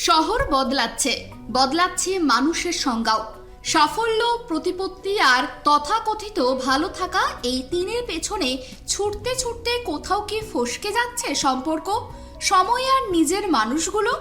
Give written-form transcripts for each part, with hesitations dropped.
শহর বদলাচ্ছে মানুষের সংজ্ঞাও। সাফল্য, প্রতিপত্তি আর তথাকথিত ভালো থাকা, এই তিনের পেছনে ছুটতে ছুটতে কোথাও কি ফসকে যাচ্ছে সম্পর্ক, সময় আর নিজের মানুষগুলো?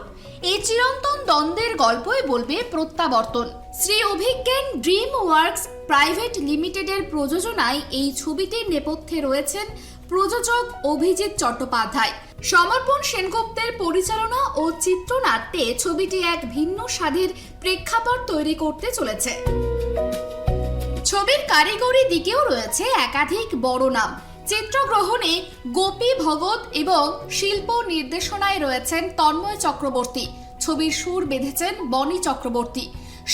এই চিরন্তন দ্বন্দ্বের গল্পই বলবে প্রত্যাবর্তন। শ্রী অভিজ্ঞান ড্রিম ওয়ার্কস প্রাইভেট লিমিটেডের প্রযোজনায় এই ছবিটির নেপথ্যে রয়েছেন প্রযোজক অভিজিৎ চট্টোপাধ্যায়। সমর্পণ সেনগুপ্তের পরিচালনা ও চিত্রনাট্যে ছবিটি এক ভিন্ন স্বাদের প্রেক্ষাপট তৈরি করতে চলেছে। ছবির কারিগরি দিকেও রয়েছে একাধিক বড় নাম। চিত্রগ্রহণে গোপী ভগত এবং শিল্প নির্দেশনায় রয়েছেন তন্ময় চক্রবর্তী। ছবির সুর বেঁধেছেন বনি চক্রবর্তী।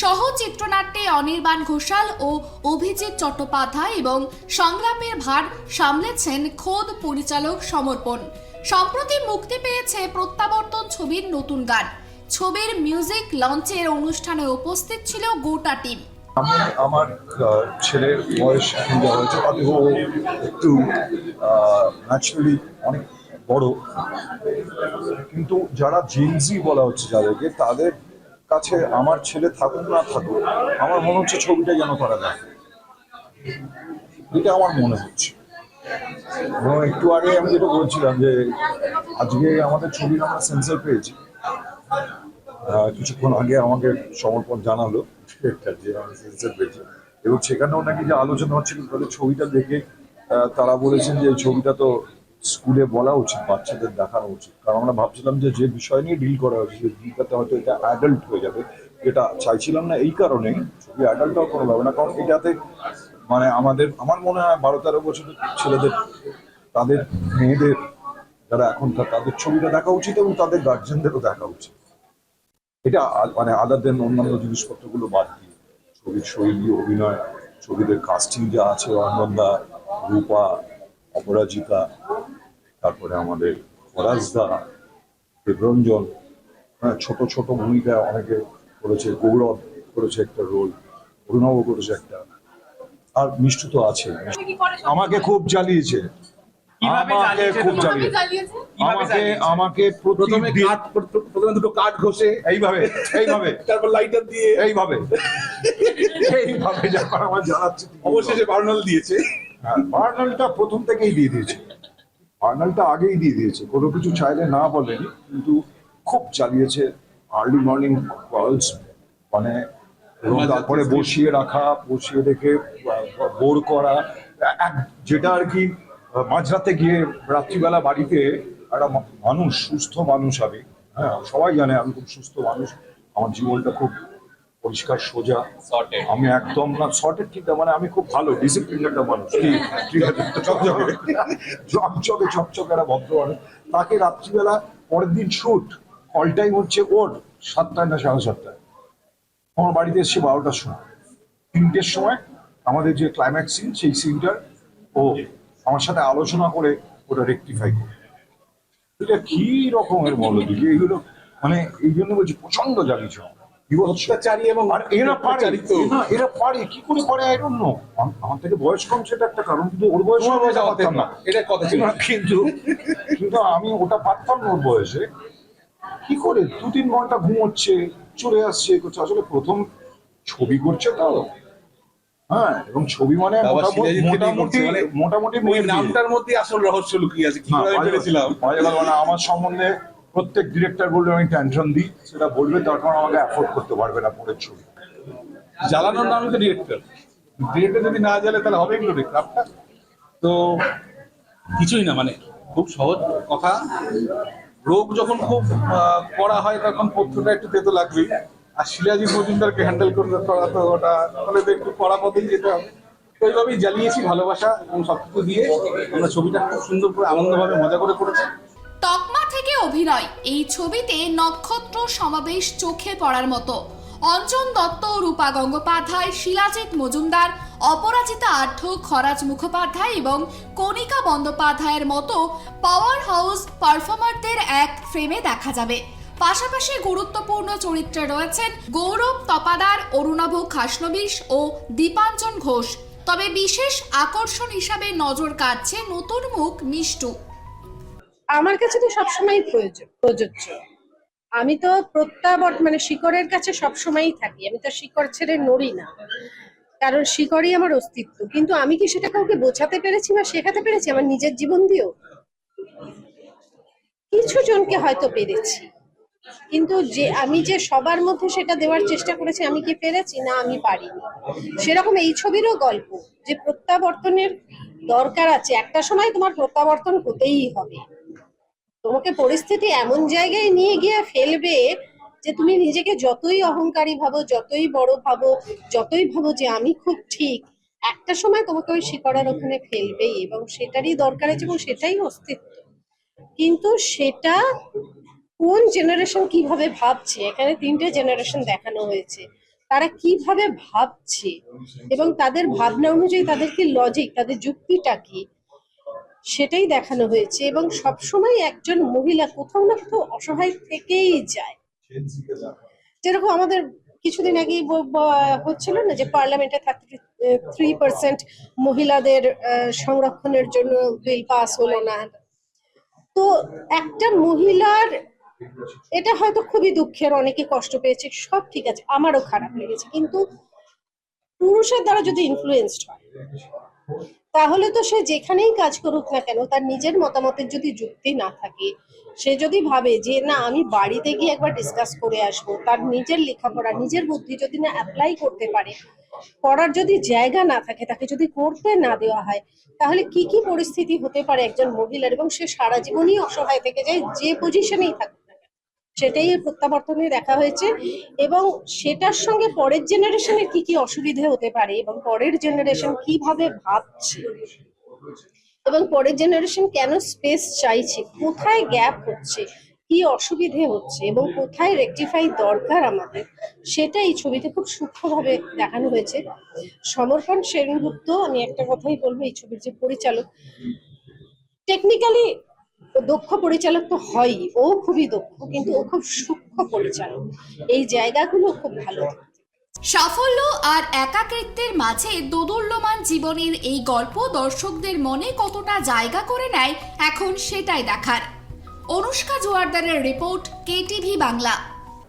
সহ চিত্রনাট্যে অনির্বাণ ঘোষাল ও অভিজিৎ চট্টোপাধ্যায় এবং সংলাপের ভার সামলেছেন খোদ পরিচালক সমর্পণ। সম্প্রতি মুক্তি পেয়েছে প্রত্যাবর্তন ছবির নতুন গান। ছবির মিউজিক লঞ্চের অনুষ্ঠানে উপস্থিত ছিল গোটা টিম। আমার ছেলের বয়স এখন যা হয়েছে তাতে ও একটু ন্যাচারালি অনেক বড়, কিন্তু যারা জেনজি বলা হচ্ছে যাদেরকে, তাদের কাছে আমার ছেলে থাকুক না থাকুক, আমার মনে হচ্ছে ছবিটা যেন করা যায়, এটা আমার মনে হচ্ছে। এবং একটু আগে আমি যেটা বলছিলাম যে আজকে আমাদের ছবির আমরা সেন্সর পেয়েছি, কিছুক্ষণ আগে আমাকে সমর্পণ জানালো যে আমি সেন্সর পেয়েছি, এবং সেখানেও নাকি যে আলোচনা হচ্ছিল তাদের ছবিটা দেখে তারা বলেছেন যে এই ছবিটা তো স্কুলে বলা উচিত, বাচ্চাদের দেখানো উচিত। কারণ আমরা ভাবছিলাম যে যে বিষয় নিয়ে ডিল করা হয়েছে সেই ডিলটাতে হয়তো এটা অ্যাডাল্ট হয়ে যাবে, এটা চাইছিলাম না। এই কারণেই ছবি অ্যাডাল্ট হওয়ার কোনো ব্যাপার না, কারণ এটাতে মানে আমার মনে হয় 12-13 বছরের ছেলেদের, তাদের মেয়েদের যারা এখনকার, তাদের ছবিটা দেখা উচিত এবং তাদের গার্জেনদেরও দেখা উচিত। এটা মানে আদার দেন অন্যান্য জিনিসপত্রগুলো বাদ দিয়ে ছবির শৈলী, অভিনয়, ছবিদের কাস্টিং যা আছে, অনন্দা, রূপা, অপরাজিতা, তারপরে আমাদের ফরাজদা, দেবরঞ্জন, ছোট ছোট ভূমিকা অনেকে করেছে, গৌরব করেছে একটা রোল, অরুণাও করেছে একটা, আর মিষ্টু তো আছে। আমাকে খুব জ্বালিয়েছে, আমাকে প্রথমে দুটো কাঠ ঘষে এইভাবে তারপর লাইটার দিয়ে এইভাবে যখন আমার জানাচ্ছে, অবশেষে বার্নাল দিয়েছে। হ্যাঁ, বার্নালটা প্রথম থেকেই দিয়ে দিয়েছে, বার্নালটা আগেই দিয়ে দিয়েছে, কোনো কিছু চাইলে না বলেনি, কিন্তু খুব চালিয়েছে। আর্লি মর্নিং কলস, মানে তারপরে বসিয়ে রাখা, বসিয়ে রেখে বোর করা, যেটা আর কি মাঝরাতে গিয়ে রাত্রিবেলা বাড়িতে একটা মানুষ, সুস্থ মানুষ আমি, হ্যাঁ সবাই জানে আমি খুব সুস্থ মানুষ, আমার জীবনটা খুব পরিষ্কার সোজা, আমি একদম না শর্টের ঠিক, মানে আমি খুব ভালো ডিসিপ্লিন একটা মানুষ, ঠিক আছে, চকচকে একটা ভদ্র মানুষ। তাকে রাত্রিবেলা পরের দিন শুট, অল টাইম হচ্ছে ওর 7টায় না 7:30, আমার বাড়িতে এসছে 12টার সময়, 3টের সময় আমাদের যে ক্লাইম্যাক্স সিন, সেই সিনটার ও আমার সাথে আলোচনা করে ওটা রেকটিফাই করে। এটা কি রকমের বলো দিদি, এগুলো মানে এই জন্য বলছি প্রচন্ড জ্বালিয়েছে এরা পারে কি করে পারে, আই ডোন্ট নো। আমার থেকে বয়স কম সেটা একটা কারণ, কিন্তু ওর বয়স পারতাম না, এটা কথা ছিল, কিন্তু আমি ওটা পারতাম না ওর বয়সে। কি করে 2-3 ঘন্টা ঘুমোচ্ছে, চলে আসছে, করছে, আসলে প্রথম ছবি করছে তো, হ্যাঁ, এবং ছবি মানে মোটামুটি নামটার মধ্যে আসল রহস্য লুকিয়ে আছে, কি করে ভেবেছিলাম। মানে আমার সম্বন্ধে প্রত্যেক ডিরেক্টর বলবে আমি টেনশন দিই, সেটা বলবে, তখন আমাকে অ্যাফোর্ড করতে পারবে না পরের ছবি। জ্বালানোর নামই তো ডিরেক্টর যদি না জ্বালে তাহলে হবে এগুলো ক্রাফটটা তো কিছুই না, মানে খুব সহজ কথা। রোগ যখন খুব করা হয় তখন পথ্যটা একটু তেতো লাগবেই, আর শিলাজিৎ মজুমদারকে হ্যান্ডেল করতে করা তো ওটা তাহলে তো একটু কড়া পথেই যেতে হবে। তো এইভাবেই জ্বালিয়েছি ভালোবাসা এবং সবকিছু দিয়ে আমরা ছবিটা খুব সুন্দর করে আনন্দভাবে মজা করে করেছি। তকমা থেকে অভিনয়, এই ছবিতে নক্ষত্র সমাবেশ চোখে পড়ার মতো। অঞ্জন দত্ত, রূপা গঙ্গোপাধ্যায়, শিলাজিৎ মজুমদার, অপরাজিতা আঢ্য, খরাজ মুখোপাধ্যায় এবং কণিকা বন্দ্যোপাধ্যায়ের মতো পাওয়ার হাউস পারফর্মারদের এক ফ্রেমে দেখা যাবে। পাশাপাশি গুরুত্বপূর্ণ চরিত্রে রয়েছেন গৌরব তপাদার, অরুণাভ খাসনবিশ ও দীপাঞ্জন ঘোষ। তবে বিশেষ আকর্ষণ হিসাবে নজর কাটছে নতুন মুখ মিষ্টু। আমার কাছে তো সবসময় প্রযোজ্য। আমি তো মানে শিকড়ের কাছে সবসময়ই থাকি, আমি তো শিকড় ছেড়ে নড়ি না, কারণ শিকড়ই আমার অস্তিত্ব। কিন্তু আমি কি সেটা কাউকে বোঝাতে পেরেছি বা শেখাতে পেরেছি আমার নিজের জীবন দিয়েও? কিছু জনকে হয়তো পেরেছি, কিন্তু আমি যে সবার মধ্যে সেটা দেওয়ার চেষ্টা করেছি, আমি কি পেরেছি? না, আমি পারিনি। সেরকম এই ছবিরও গল্প, যে প্রত্যাবর্তনের দরকার আছে, একটা সময় তোমার প্রত্যাবর্তন হতেই হবে। তোমাকে পরিস্থিতি এমন জায়গায় নিয়ে গিয়ে ফেলবে যে তুমি নিজেকে যতই অহংকারী ভাবো, যতই বড় ভাবো, যতই ভাবো যে আমি খুব ঠিক, একটা সময় তোমাকে ওই শিকড়ার ওখানে ফেলবেই, এবং সেটারই দরকার আছে এবং সেটাই অস্তিত্ব। কিন্তু সেটা কোন জেনারেশন কিভাবে ভাবছে, এখানে 3টে জেনারেশন দেখানো হয়েছে, তারা কিভাবে ভাবছে এবং তাদের ভাবনা অনুযায়ী তাদের কি লজিক, তাদের যুক্তিটা কি, সেটাই দেখানো হয়েছে। এবং সবসময় একজন মহিলা কোথাও না কোথাও অসহায় থেকেই যায়। যেরকম আমাদের কিছুদিন আগে হচ্ছিল না যে পার্লামেন্টে 33% মহিলাদের সংরক্ষণের জন্য বিল পাস হলো না। তো একটা মহিলার, এটা হয়তো খুবই দুঃখের, অনেকে কষ্ট পেয়েছে, সব ঠিক আছে, আমারও খারাপ লেগেছে, কিন্তু পুরুষের দ্বারা যদি ইনফ্লুয়েন্সড হয়, তাহলে তো সে যেখানেই কাজ করুক না কেন, তার নিজের মতামতের যদি যুক্তি না থাকে, সে যদি ভাবে যে না আমি বাড়িতে গিয়ে একবার ডিসকাস করে আসবো, তার নিজের লেখাপড়া, নিজের বুদ্ধি যদি না অ্যাপ্লাই করতে পারে, করার যদি জায়গা না থাকে, তাকে যদি করতে না দেওয়া হয়, তাহলে কি কি পরিস্থিতি হতে পারে একজন মহিলার, এবং সে সারা জীবনই অসহায় থেকে যায়, যে পজিশনেই থাকুক না কেন। সেটাই এই প্রত্যাবর্তনে দেখা হয়েছে, এবং সেটার সঙ্গে পরের জেনারেশনের কি কি অসুবিধে হতে পারে, এবং পরের জেনারেশন কিভাবে ভাবছে, এবং পরের জেনারেশন কেন স্পেস চাইছে, কোথায় গ্যাপ হচ্ছে, কি অসুবিধে হচ্ছে, এবং কোথায় রেকটিফাই দরকার আমাদের, সেটা এই ছবিতে খুব সূক্ষ্মভাবে দেখানো হয়েছে। সমর্পণ সেনগুপ্ত, আমি একটা কথাই বলবো, এই ছবির যে পরিচালক, টেকনিক্যালি দক্ষ পরিচালক তো হয়ই, ও খুবই দক্ষ, কিন্তু ও খুব সূক্ষ্ম পরিচালক, এই জায়গাগুলো খুব ভালো। সাফল্য আর একাকৃত্বের মাঝে দোদুল্যমান জীবনের এই গল্প দর্শকদের মনে কতটা জায়গা করে নেয়, এখন সেটাই দেখার। অনুষ্কা জোয়ারদারের রিপোর্ট, KTV বাংলা।